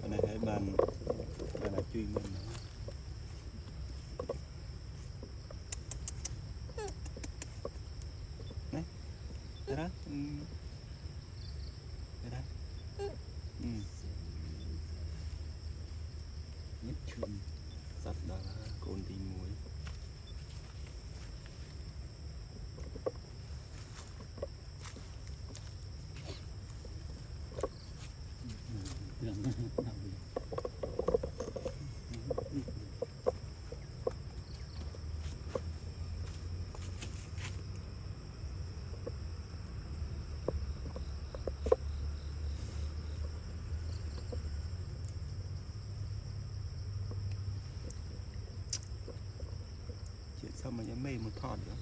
này hãy bàn là chuyên mình này đây đó đây đó nhất chuyên sạch đó là cồn tí muối sao mà mê một thọn nữa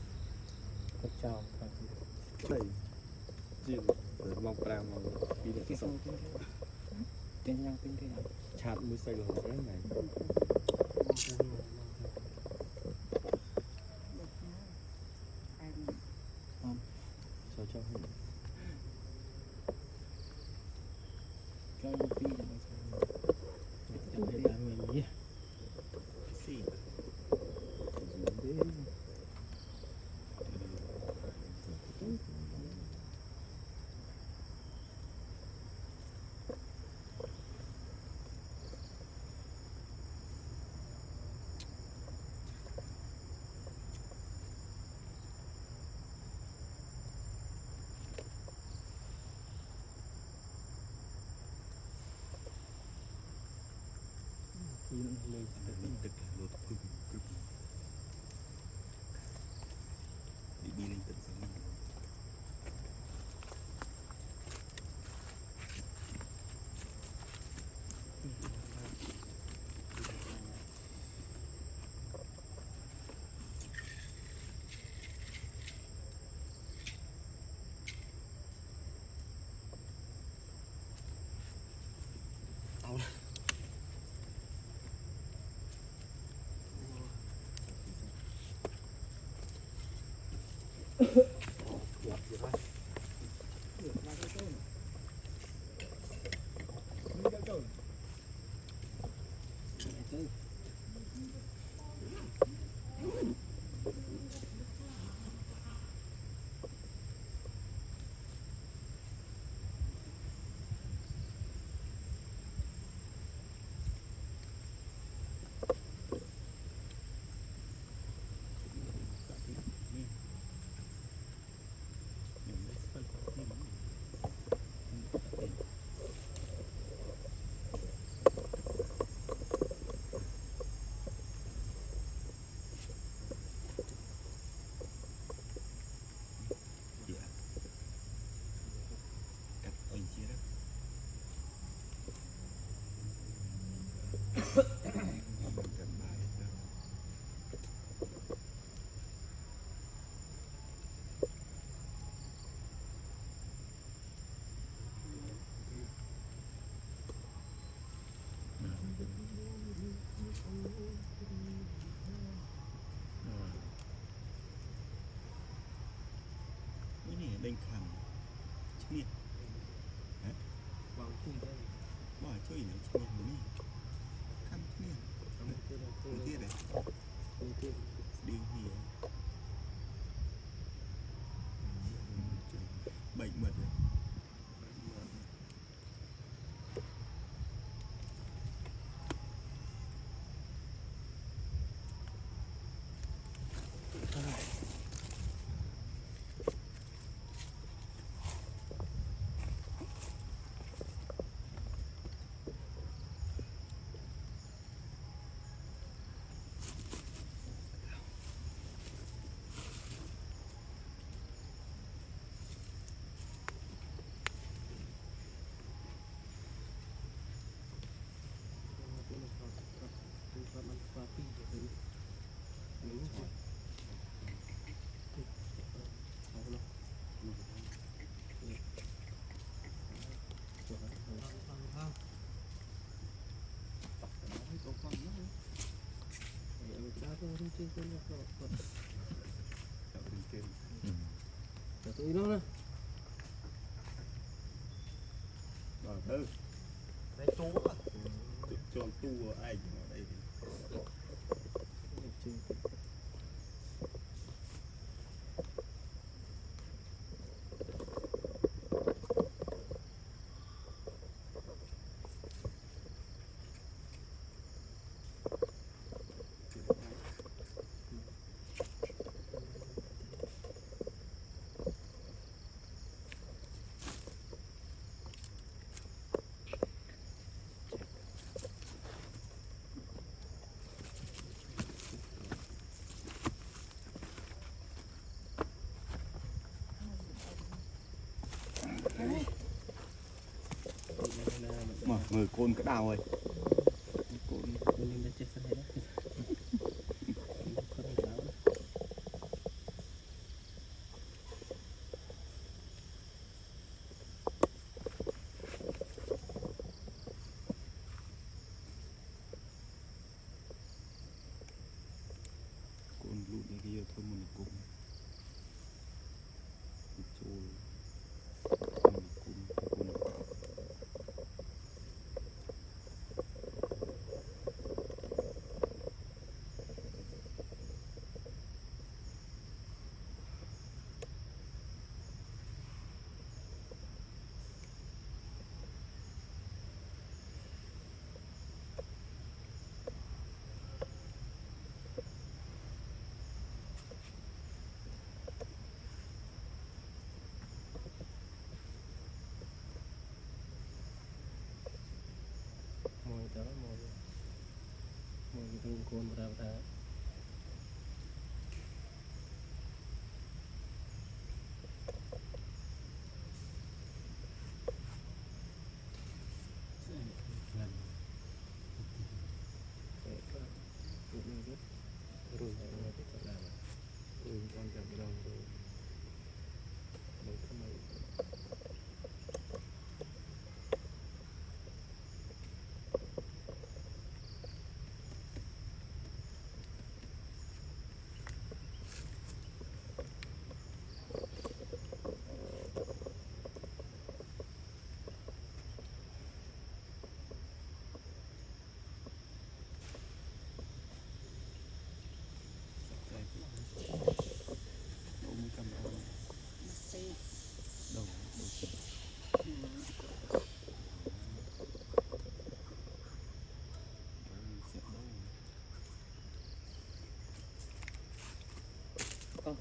con chào đây gì rồi mong ra mà đi được cái sông tên nhang tên thế nào chặt mới xây được cái này sao cho hết cho một tí là cho hết đá mình nhé xì lên tất cả lột cực cực đi lên tận sáng mình đinh khăn chứ miệt bỏ chơi này chứ miệt đúng khăn chứ miệt không tiết đấy đi gì bệnh mật kênh tụi nó nè rồi thứ đây chú cho tu ai ở đây mà người côn cái đào rồi côn mình đã chết hết đấy côn lụn cái kia thôi mình cùng trôi mồi đó mồi cái con ra ra rồi con chậm đầu rồi mấy cái này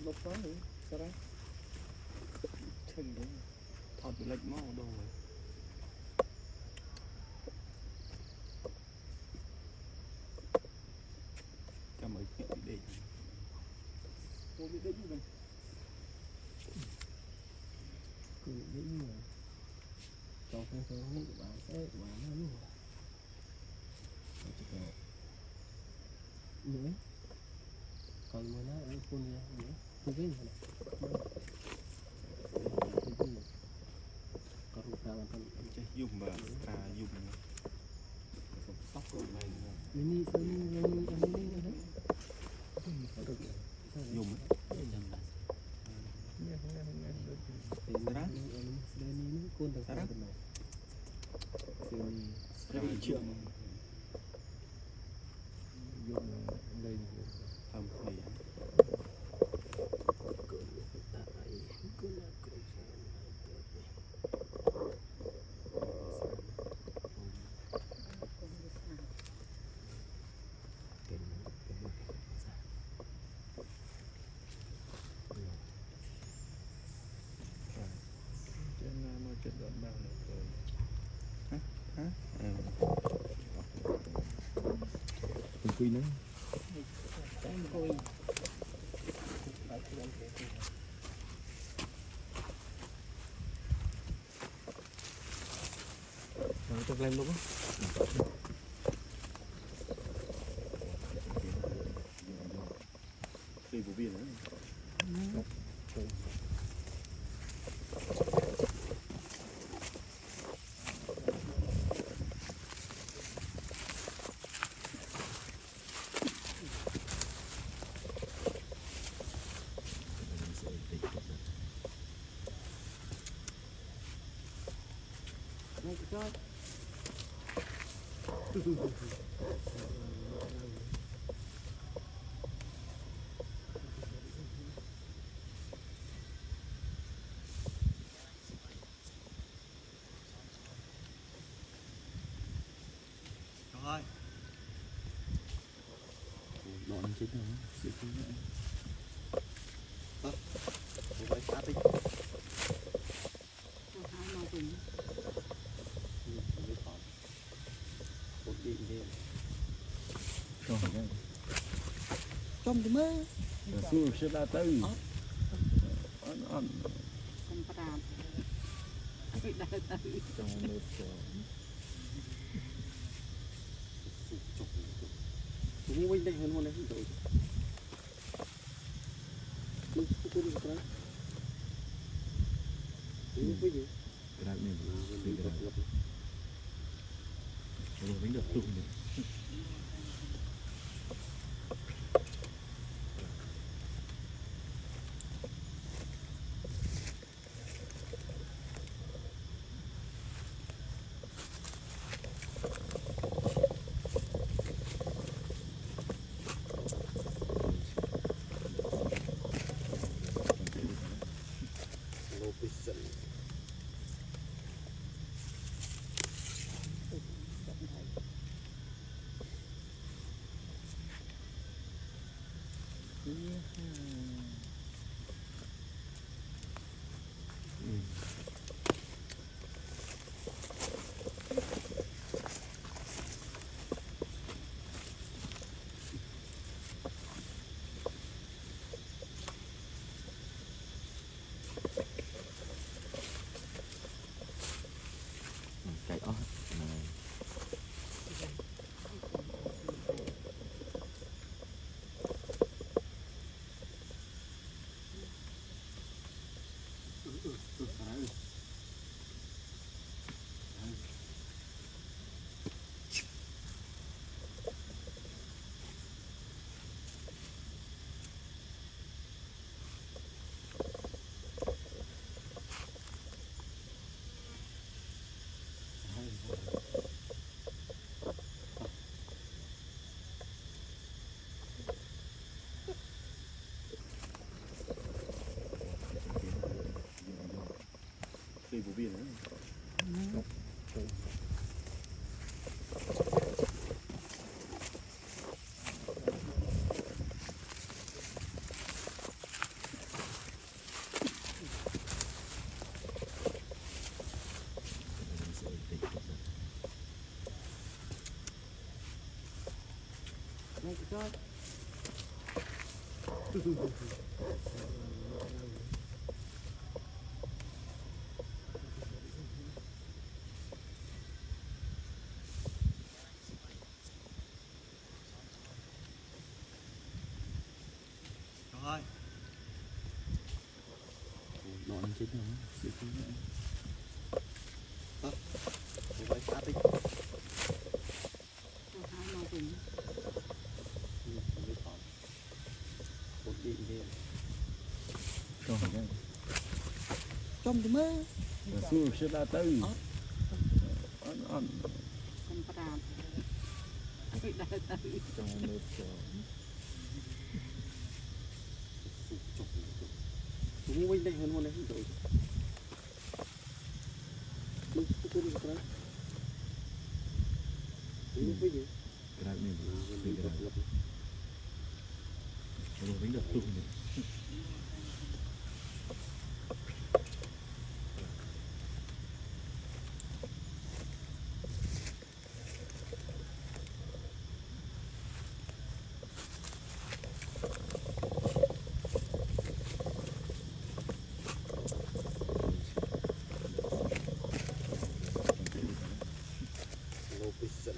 lúc đó nữa sao đấy chừng đấy thọt bị lệch máu đâu rồi cho mấy chuyện bị để cô bị đỉnh rồi cứ đỉnh rồi cho cái số này của bạn sẽ của bạn nó luôn nữa còn mới nói ở con nữa không biết gì có rụt ra bản thân chơi dùng và dùng sóc của này ini ini dùng con được sao được này trường dùng đây không thì quy nữa chụp lên luôn á khi của viên nữa rồi đoạn chết rồi sự khí nữa một bài sát đi hai màu cùng một điện đi Rồi đây. trong thì mơ Rồi xưa sẽ ra tới. Ăn ăn con pram đã tới trong một chỗ. chúng mình đây hơn hôm nay rồi chúng tôi đi cái cái gì Cái này mình đi cái này. Rồi mình được tụng được. lô pizza Chạy ó. phi của biển nữa rồi đoạn chết rồi sự khí nữa một bài sát đi hai màu cùng một điện đi Rồi đây. trong thì mơ Rồi xưa sẽ ra tới. Ăn ăn con pram đã tới trong một chỗ. chúng mình đây hơn hôm nay rồi tôi đi cái cái gì Cái này mình đi cái này. Rồi mình được tụng được. lô pizza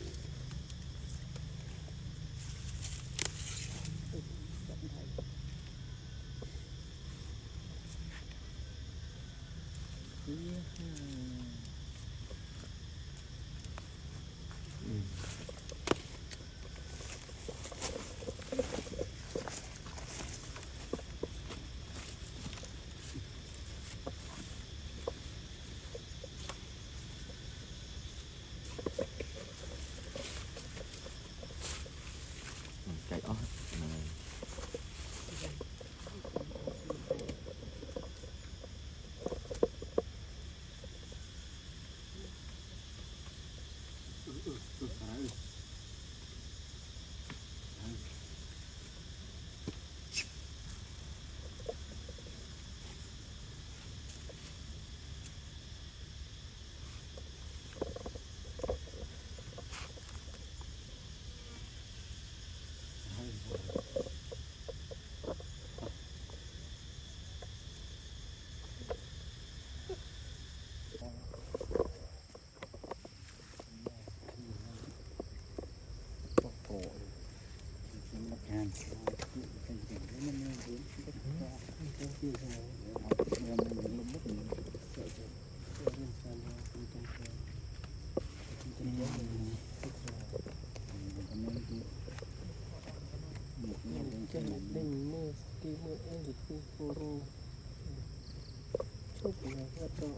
chụp này hết rồi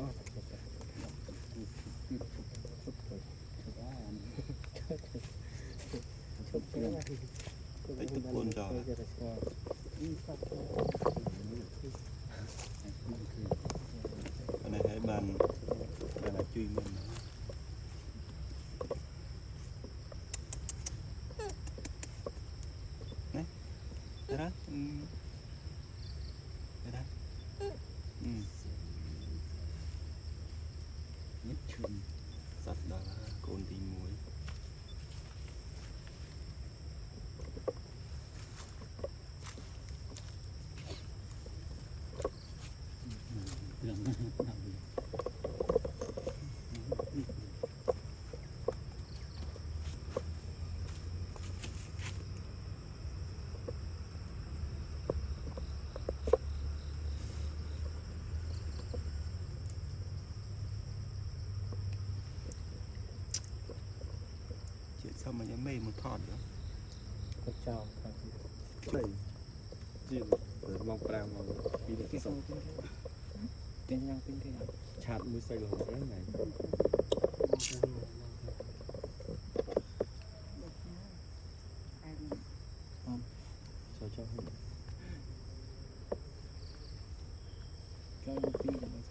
chụp cái này Tại tức buồn rồi cái này hãy bàn là truy mình đấy đấy đó đấy đó nhất chung sạch đó là cồn tí muối chuyện sao mà nhắm mê một thọt nữa con chào các đây gì rồi mong prang mà đi được cái sông tên nhang tên thế nào chặt mới xây được cái này cho cho một tí là mình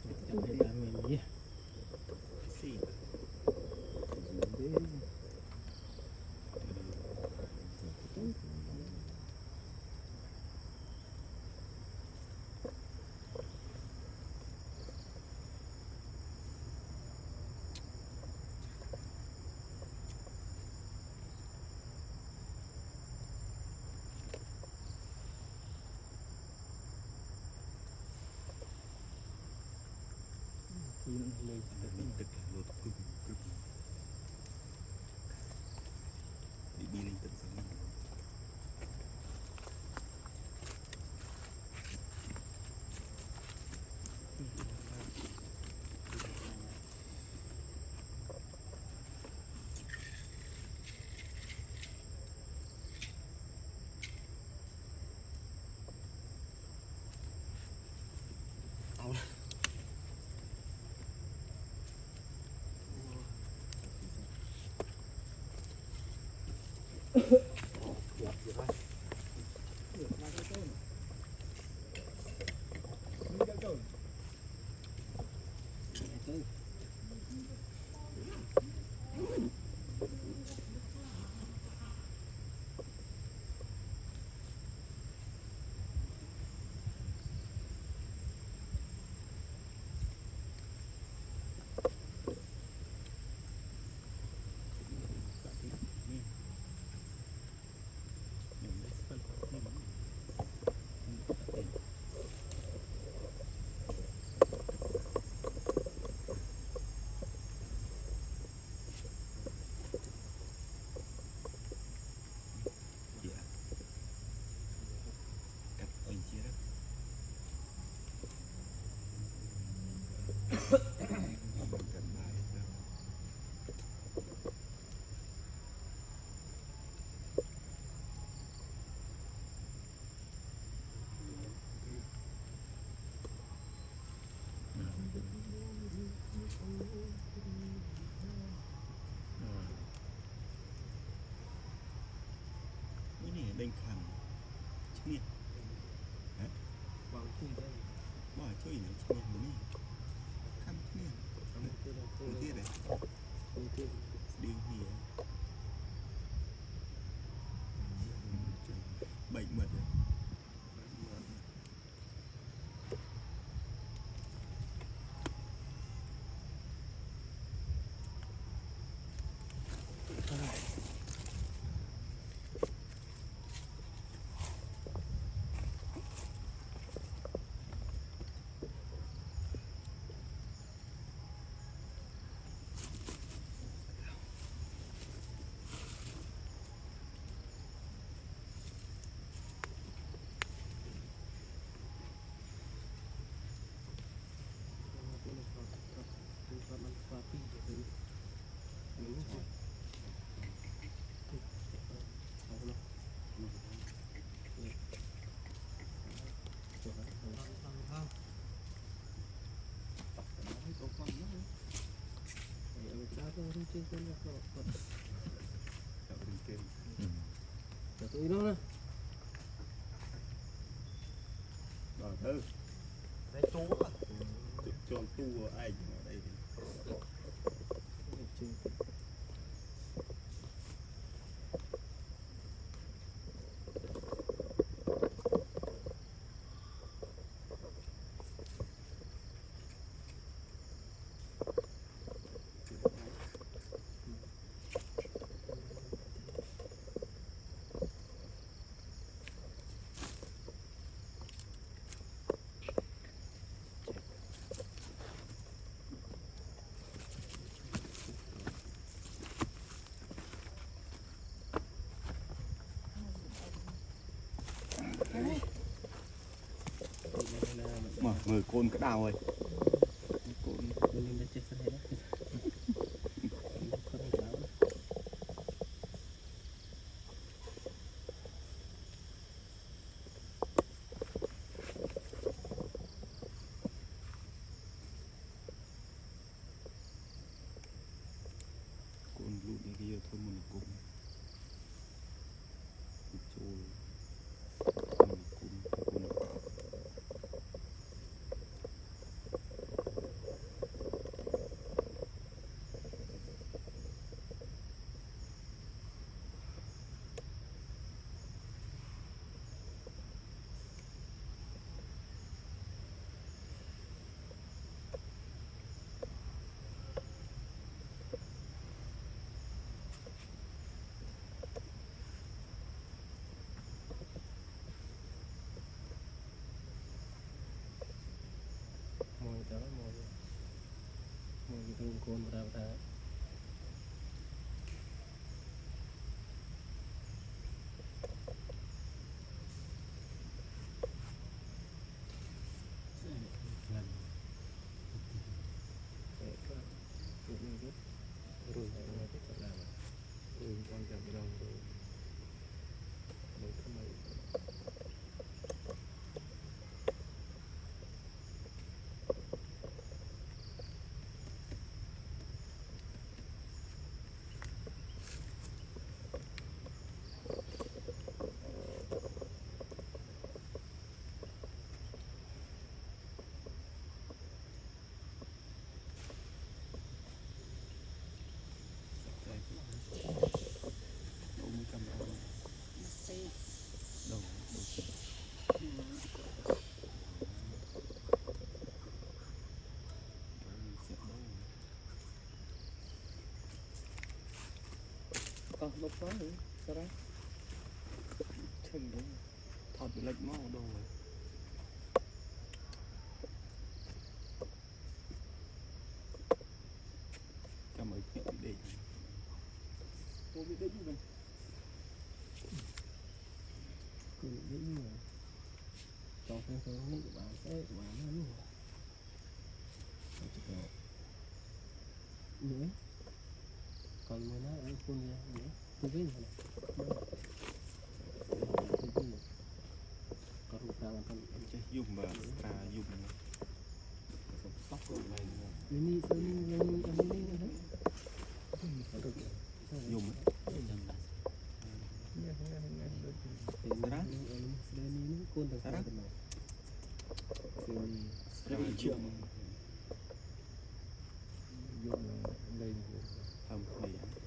sẽ cho cái mình nhé xì thì nó lên mình thực lột cực cực đi lên tận sáng bên khăn chứ nhỉ vào chung đây bỏ chơi nó chứ nhỉ mình khăn chứ nhỉ không tiết đấy đi gì bệnh mật rồi con nó còn chợ bên kia cho tôi nó nè rồi thứ Đấy chú à. cho tu ai ở đây chứ mà người côn cái đào rồi côn mình đã chết hết đấy không sao côn lụn như kia thôi mình cùng trôi mình cùng mồi đó mồi cái con ra ra rồi nó sẽ làm rồi quan trọng đâu rồi mình không phải đâu mới cầm đâu đâu Nó phá rồi. Sao đấy? Chân đấy. thật bị lệch máu đâu rồi cho mấy chuyện để Cô bị đích rồi. cứ nghĩ mà cho cái nghĩ bạn sẽ bạn nó luôn nữa còn mới nói ở con nha nữa tôi biết rồi có một sao làm con chứ dùng và dùng sóc rồi này ini sini yang ini kan dùng ini con tak ada kenal rất là chuyện dùng đây không thì